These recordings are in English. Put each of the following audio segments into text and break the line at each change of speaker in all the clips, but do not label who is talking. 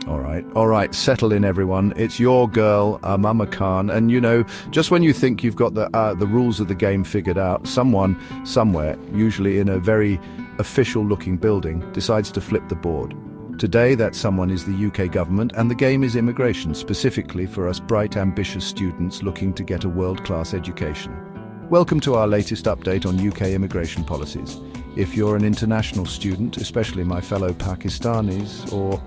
All right, settle in everyone. It's your girl, Mama Khan, and just when you think you've got the rules of the game figured out, someone, somewhere, usually in a very official-looking building, decides to flip the board. Today, that someone is the UK government, and the game is immigration, specifically for us bright, ambitious students looking to get a world-class education. Welcome to our latest update on UK immigration policies. If you're an international student, especially my fellow Pakistanis, or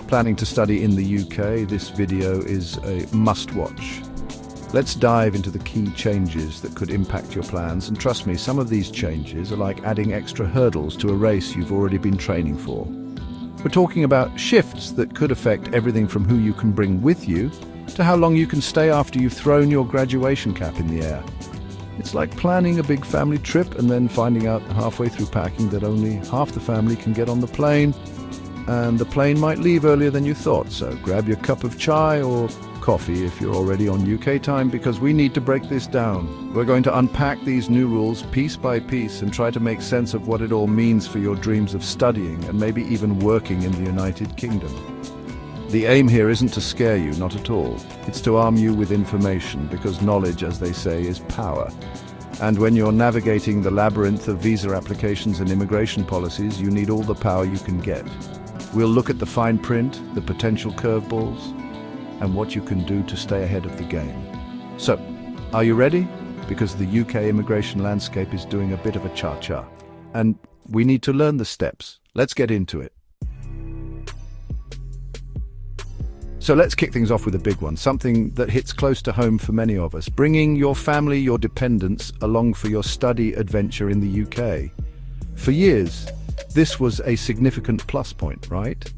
planning to study in the UK, this video is a must-watch. Let's dive into the key changes that could impact your plans, and trust me, some of these changes are like adding extra hurdles to a race you've already been training for. We're talking about shifts that could affect everything from who you can bring with you to how long you can stay after you've thrown your graduation cap in the air. It's like planning a big family trip and then finding out halfway through packing that only half the family can get on the plane, and the plane might leave earlier than you thought. So grab your cup of chai or coffee if you're already on UK time, because we need to break this down. We're going to unpack these new rules piece by piece and try to make sense of what it all means for your dreams of studying and maybe even working in the United Kingdom. The aim here isn't to scare you, not at all. It's to arm you with information, because knowledge, as they say, is power. And when you're navigating the labyrinth of visa applications and immigration policies, you need all the power you can get. We'll look at the fine print, the potential curveballs, and what you can do to stay ahead of the game. So, are you ready? Because the UK immigration landscape is doing a bit of a cha-cha, and we need to learn the steps. Let's get into it. So let's kick things off with a big one, something that hits close to home for many of us: bringing your family, your dependents, along for your study adventure in the UK. For years, this was a significant plus point, right?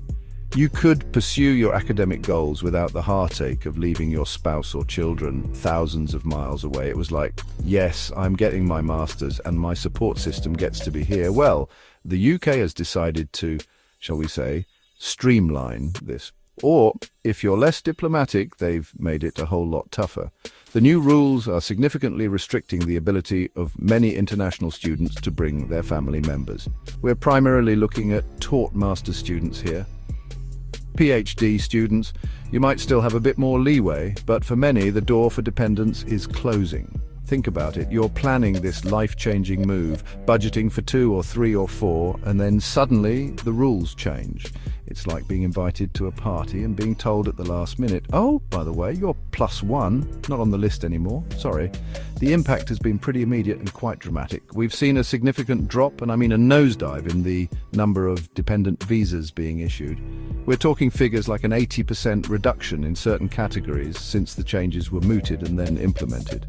You could pursue your academic goals without the heartache of leaving your spouse or children thousands of miles away. It was like, yes, I'm getting my master's and my support system gets to be here. Well, the UK has decided to, shall we say, streamline this. Or, if you're less diplomatic, they've made it a whole lot tougher. The new rules are significantly restricting the ability of many international students to bring their family members. We're primarily looking at taught master's students here. PhD students, you might still have a bit more leeway, but for many, the door for dependents is closing. Think about it. You're planning this life-changing move, budgeting for 2 or 3 or 4, and then suddenly the rules change. It's like being invited to a party and being told at the last minute, "Oh, by the way, you're +1, not on the list anymore, sorry." The impact has been pretty immediate and quite dramatic. We've seen a significant drop, and I mean a nosedive, in the number of dependent visas being issued. We're talking figures like an 80% reduction in certain categories since the changes were mooted and then implemented.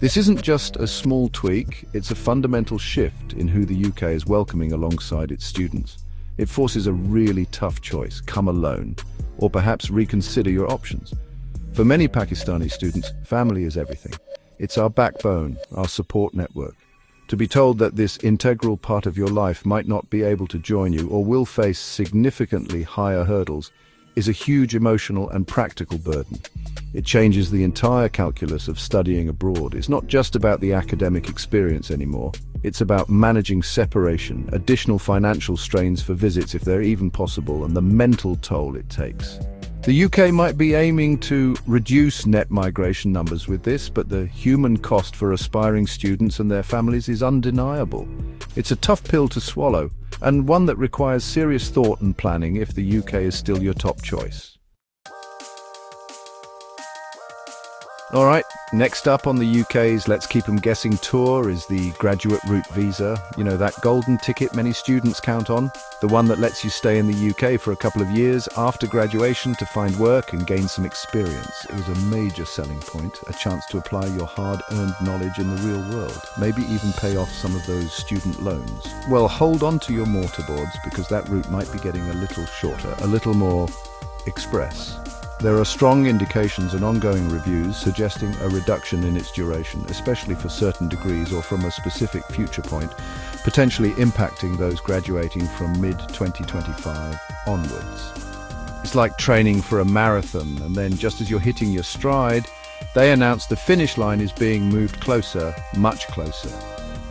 This isn't just a small tweak, it's a fundamental shift in who the UK is welcoming alongside its students. It forces a really tough choice: come alone, or perhaps reconsider your options. For many Pakistani students, family is everything. It's our backbone, our support network. To be told that this integral part of your life might not be able to join you or will face significantly higher hurdles is a huge emotional and practical burden. It changes the entire calculus of studying abroad. It's not just about the academic experience anymore. It's about managing separation, additional financial strains for visits if they're even possible, and the mental toll it takes. The UK might be aiming to reduce net migration numbers with this, but the human cost for aspiring students and their families is undeniable. It's a tough pill to swallow, and one that requires serious thought and planning if the UK is still your top choice. All right, next up on the UK's Let's Keep 'em Guessing tour is the graduate route visa. You know, that golden ticket many students count on, the one that lets you stay in the UK for a couple of years after graduation to find work and gain some experience. It was a major selling point, a chance to apply your hard-earned knowledge in the real world, maybe even pay off some of those student loans. Well, hold on to your mortarboards, because that route might be getting a little shorter, a little more express. There are strong indications and ongoing reviews suggesting a reduction in its duration, especially for certain degrees or from a specific future point, potentially impacting those graduating from mid-2025 onwards. It's like training for a marathon, and then just as you're hitting your stride, they announce the finish line is being moved closer, much closer.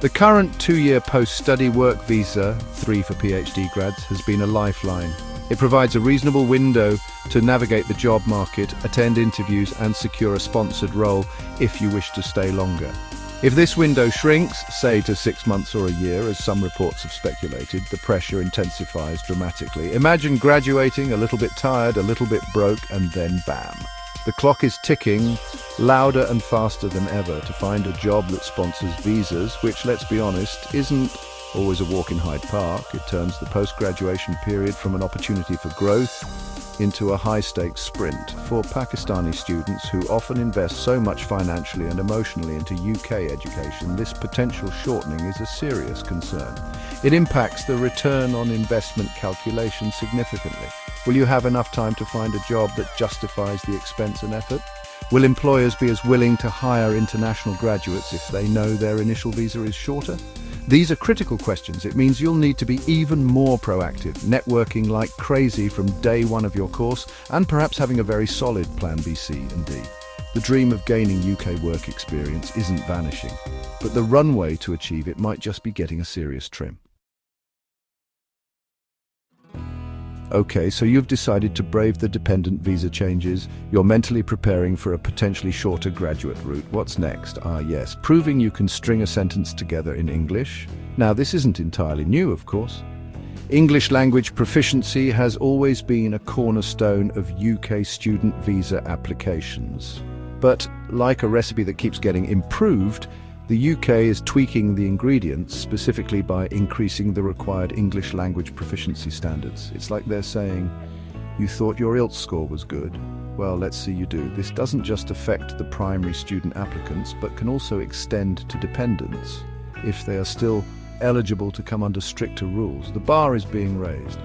The current 2-year post-study work visa, 3 for PhD grads, has been a lifeline. It provides a reasonable window to navigate the job market, attend interviews, and secure a sponsored role if you wish to stay longer. If this window shrinks, say to 6 months or a year, as some reports have speculated, the pressure intensifies dramatically. Imagine graduating, a little bit tired, a little bit broke, and then bam. The clock is ticking, louder and faster than ever, to find a job that sponsors visas, which, let's be honest, isn't always a walk in Hyde Park. It turns the post-graduation period from an opportunity for growth into a high-stakes sprint. For Pakistani students who often invest so much financially and emotionally into UK education, this potential shortening is a serious concern. It impacts the return on investment calculation significantly. Will you have enough time to find a job that justifies the expense and effort? Will employers be as willing to hire international graduates if they know their initial visa is shorter? These are critical questions. It means you'll need to be even more proactive, networking like crazy from day one of your course, and perhaps having a very solid plan B, C, and D. The dream of gaining UK work experience isn't vanishing, but the runway to achieve it might just be getting a serious trim. Okay, so you've decided to brave the dependent visa changes. You're mentally preparing for a potentially shorter graduate route. What's next? Yes, proving you can string a sentence together in English. Now, this isn't entirely new, of course. English language proficiency has always been a cornerstone of UK student visa applications. But like a recipe that keeps getting improved, the UK is tweaking the ingredients, specifically by increasing the required English language proficiency standards. It's like they're saying, you thought your IELTS score was good. Well, let's see you do. This doesn't just affect the primary student applicants, but can also extend to dependents if they are still eligible to come under stricter rules. The bar is being raised.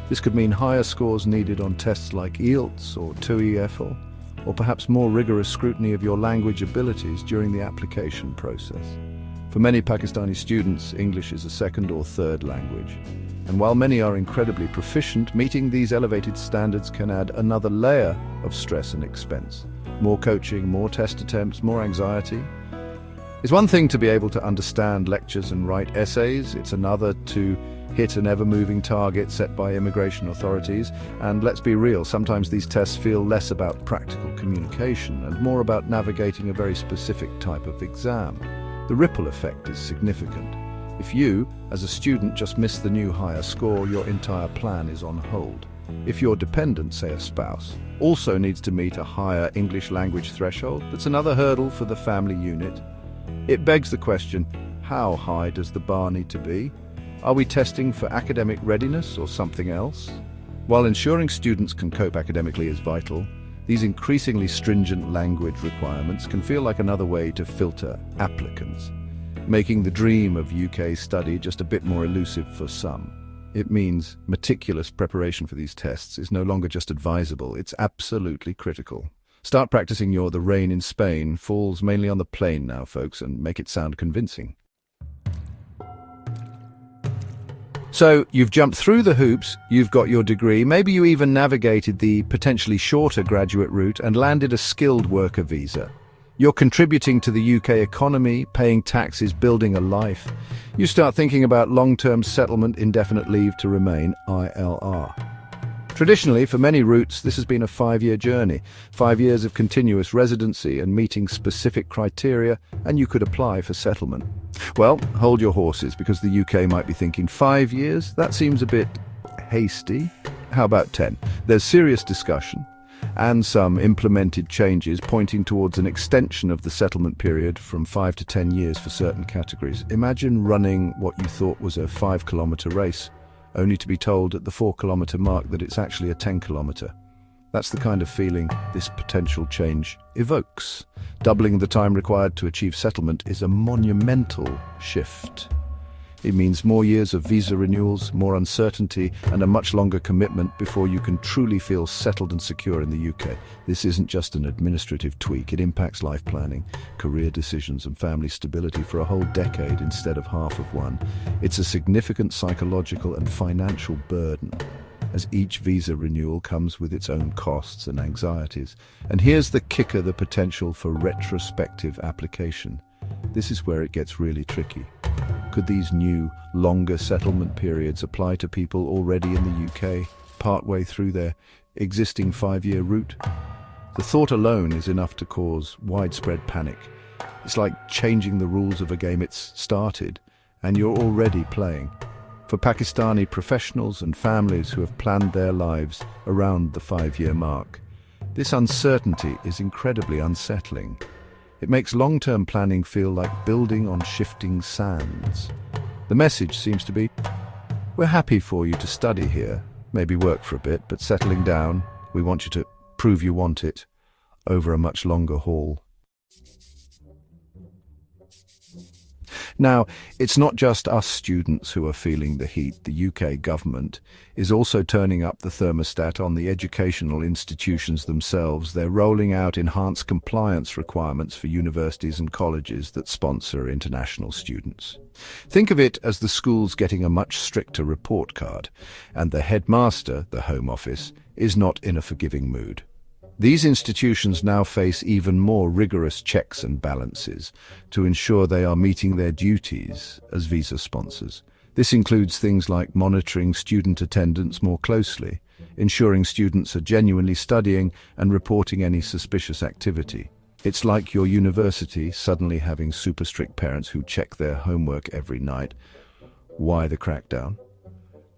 This could mean higher scores needed on tests like IELTS or TOEFL, or perhaps more rigorous scrutiny of your language abilities during the application process. For many Pakistani students, English is a second or third language. And while many are incredibly proficient, meeting these elevated standards can add another layer of stress and expense. More coaching, more test attempts, more anxiety. It's one thing to be able to understand lectures and write essays. It's another to hit an ever-moving target set by immigration authorities. And let's be real, sometimes these tests feel less about practical communication and more about navigating a very specific type of exam. The ripple effect is significant. If you, as a student, just miss the new higher score, your entire plan is on hold. If your dependent, say a spouse, also needs to meet a higher English language threshold, that's another hurdle for the family unit. It begs the question, how high does the bar need to be? Are we testing for academic readiness or something else? While ensuring students can cope academically is vital, these increasingly stringent language requirements can feel like another way to filter applicants, making the dream of UK study just a bit more elusive for some. It means meticulous preparation for these tests is no longer just advisable, it's absolutely critical. Start practicing your "The Rain in Spain Falls Mainly on the Plane" now, folks, and make it sound convincing. So, you've jumped through the hoops, you've got your degree, maybe you even navigated the potentially shorter graduate route and landed a skilled worker visa. You're contributing to the UK economy, paying taxes, building a life. You start thinking about long-term settlement, indefinite leave to remain, ILR. Traditionally, for many routes, this has been a 5-year journey. 5 years of continuous residency and meeting specific criteria, and you could apply for settlement. Well, hold your horses, because the UK might be thinking 5 years? That seems a bit hasty. How about 10? There's serious discussion and some implemented changes pointing towards an extension of the settlement period from 5 to 10 years for certain categories. Imagine running what you thought was a 5-kilometre race, only to be told at the 4-kilometre mark that it's actually a 10-kilometre. That's the kind of feeling this potential change evokes. Doubling the time required to achieve settlement is a monumental shift. It means more years of visa renewals, more uncertainty, and a much longer commitment before you can truly feel settled and secure in the UK. This isn't just an administrative tweak, it impacts life planning, career decisions, and family stability for a whole decade instead of half of one. It's a significant psychological and financial burden, as each visa renewal comes with its own costs and anxieties. And here's the kicker: the potential for retrospective application. This is where it gets really tricky. Could these new, longer settlement periods apply to people already in the UK, partway through their existing 5-year route? The thought alone is enough to cause widespread panic. It's like changing the rules of a game it's started, and you're already playing. For Pakistani professionals and families who have planned their lives around the 5-year mark, this uncertainty is incredibly unsettling. It makes long-term planning feel like building on shifting sands. The message seems to be, we're happy for you to study here, maybe work for a bit, but settling down, we want you to prove you want it over a much longer haul. Now, it's not just us students who are feeling the heat. The UK government is also turning up the thermostat on the educational institutions themselves. They're rolling out enhanced compliance requirements for universities and colleges that sponsor international students. Think of it as the schools getting a much stricter report card, and the headmaster, the Home Office, is not in a forgiving mood. These institutions now face even more rigorous checks and balances to ensure they are meeting their duties as visa sponsors. This includes things like monitoring student attendance more closely, ensuring students are genuinely studying, and reporting any suspicious activity. It's like your university suddenly having super strict parents who check their homework every night. Why the crackdown?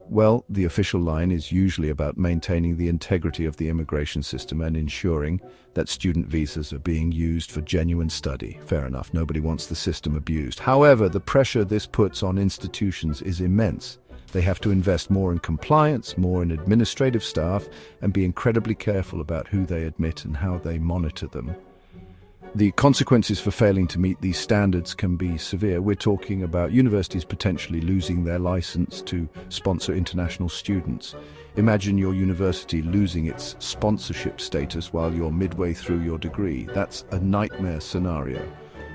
Well, the official line is usually about maintaining the integrity of the immigration system and ensuring that student visas are being used for genuine study. Fair enough, nobody wants the system abused. However, the pressure this puts on institutions is immense. They have to invest more in compliance, more in administrative staff, and be incredibly careful about who they admit and how they monitor them. The consequences for failing to meet these standards can be severe. We're talking about universities potentially losing their license to sponsor international students. Imagine your university losing its sponsorship status while you're midway through your degree. That's a nightmare scenario.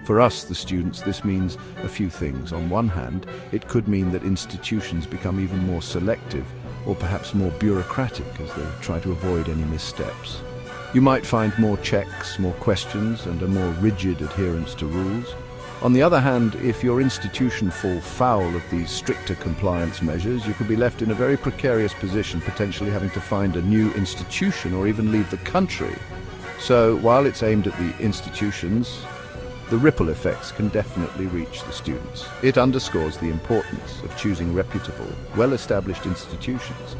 For us, the students, this means a few things. On one hand, it could mean that institutions become even more selective or perhaps more bureaucratic as they try to avoid any missteps. You might find more checks, more questions, and a more rigid adherence to rules. On the other hand, if your institution falls foul of these stricter compliance measures, you could be left in a very precarious position, potentially having to find a new institution or even leave the country. So, while it's aimed at the institutions, the ripple effects can definitely reach the students. It underscores the importance of choosing reputable, well-established institutions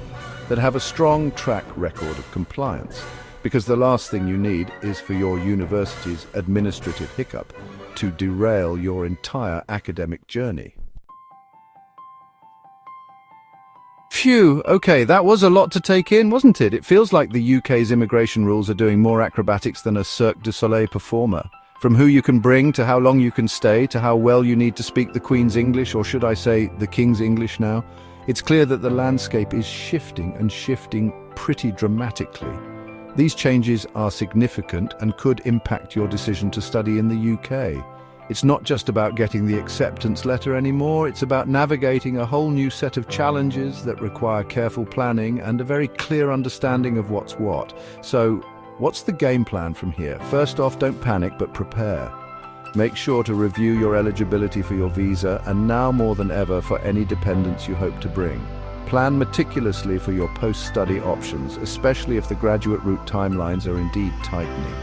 that have a strong track record of compliance. Because the last thing you need is for your university's administrative hiccup to derail your entire academic journey. Phew, okay, that was a lot to take in, wasn't it? It feels like the UK's immigration rules are doing more acrobatics than a Cirque du Soleil performer. From who you can bring, to how long you can stay, to how well you need to speak the Queen's English, or should I say, the King's English now, it's clear that the landscape is shifting and shifting pretty dramatically. These changes are significant and could impact your decision to study in the UK. It's not just about getting the acceptance letter anymore, it's about navigating a whole new set of challenges that require careful planning and a very clear understanding of what's what. So, what's the game plan from here? First off, don't panic, but prepare. Make sure to review your eligibility for your visa, and now more than ever for any dependents you hope to bring. Plan meticulously for your post-study options, especially if the graduate route timelines are indeed tightening.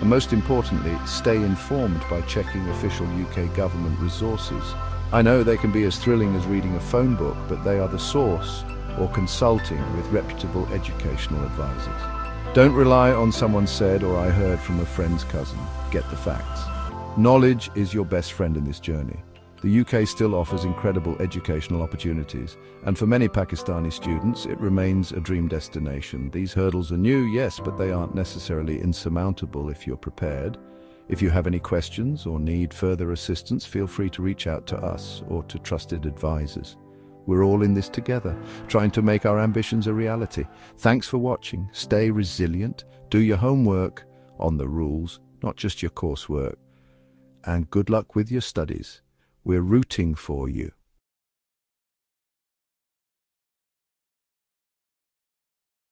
And most importantly, stay informed by checking official UK government resources. I know they can be as thrilling as reading a phone book, but they are the source, or consulting with reputable educational advisors. Don't rely on someone said or I heard from a friend's cousin. Get the facts. Knowledge is your best friend in this journey. The UK still offers incredible educational opportunities, and for many Pakistani students, it remains a dream destination. These hurdles are new, yes, but they aren't necessarily insurmountable if you're prepared. If you have any questions or need further assistance, feel free to reach out to us or to trusted advisors. We're all in this together, trying to make our ambitions a reality. Thanks for watching. Stay resilient, do your homework on the rules, not just your coursework, and good luck with your studies. We're rooting for you.